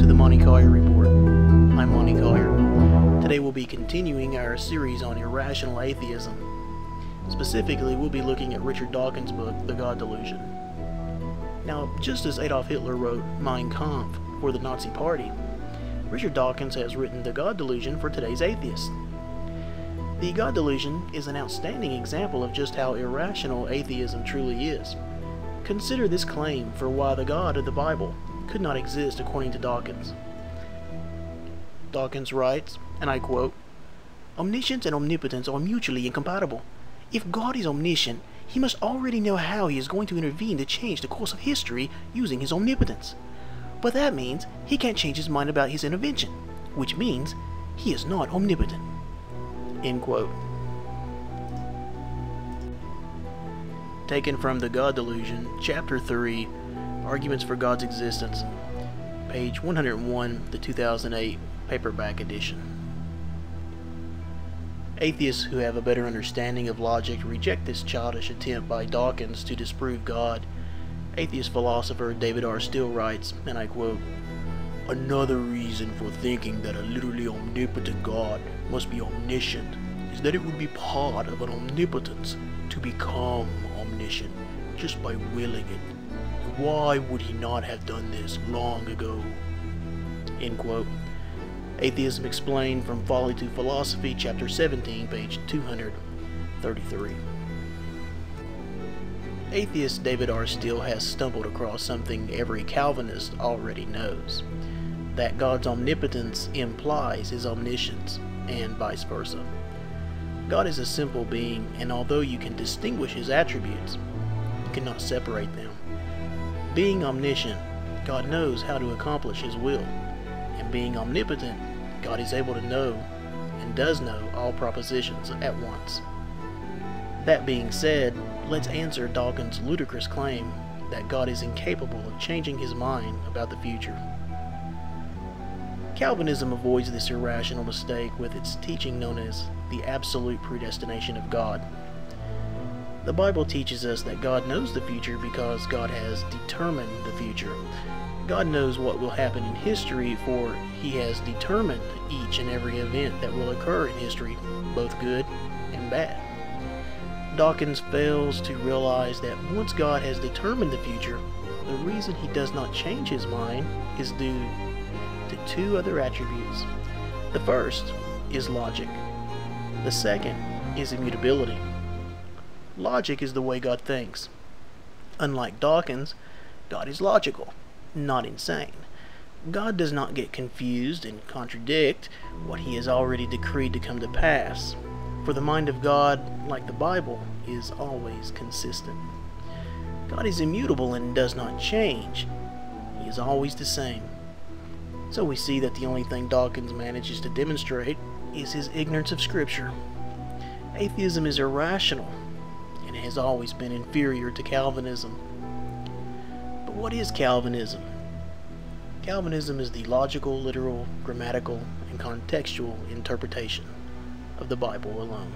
the Monty Collier Report. I'm Monty Collier. Today we'll be continuing our series on irrational atheism. Specifically, we'll be looking at Richard Dawkins' book, The God Delusion. Now, just as Adolf Hitler wrote Mein Kampf for the Nazi Party, Richard Dawkins has written The God Delusion for today's atheists. The God Delusion is an outstanding example of just how irrational atheism truly is. Consider this claim for why the God of the Bible could not exist according to Dawkins. Dawkins writes, and I quote, "Omniscience and omnipotence are mutually incompatible. If God is omniscient, he must already know how he is going to intervene to change the course of history using his omnipotence. But that means he can't change his mind about his intervention, which means he is not omnipotent." End quote. Taken from The God Delusion, Chapter 3, Arguments for God's Existence, page 101, the 2008 paperback edition. Atheists who have a better understanding of logic reject this childish attempt by Dawkins to disprove God. Atheist philosopher David R. Steele writes, and I quote, "Another reason for thinking that a literally omnipotent God must be omniscient is that it would be part of an omnipotence to become omniscient just by willing it. Why would he not have done this long ago?" End quote. Atheism Explained from Folly to Philosophy, Chapter 17, page 233. Atheist David R. Steele has stumbled across something every Calvinist already knows, that God's omnipotence implies his omniscience, and vice versa. God is a simple being, and although you can distinguish his attributes, you cannot separate them. Being omniscient, God knows how to accomplish his will, and being omnipotent, God is able to know, and does know, all propositions at once. That being said, let's answer Dawkins' ludicrous claim that God is incapable of changing his mind about the future. Calvinism avoids this irrational mistake with its teaching known as the absolute predestination of God. The Bible teaches us that God knows the future because God has determined the future. God knows what will happen in history, for he has determined each and every event that will occur in history, both good and bad. Dawkins fails to realize that once God has determined the future, the reason he does not change his mind is due to two other attributes. The first is logic. The second is immutability. Logic is the way God thinks. Unlike Dawkins, God is logical, not insane. God does not get confused and contradict what he has already decreed to come to pass. For the mind of God, like the Bible, is always consistent. God is immutable and does not change. He is always the same. So we see that the only thing Dawkins manages to demonstrate is his ignorance of Scripture. Atheism is irrational, and it has always been inferior to Calvinism. But what is Calvinism? Calvinism is the logical, literal, grammatical, and contextual interpretation of the Bible alone.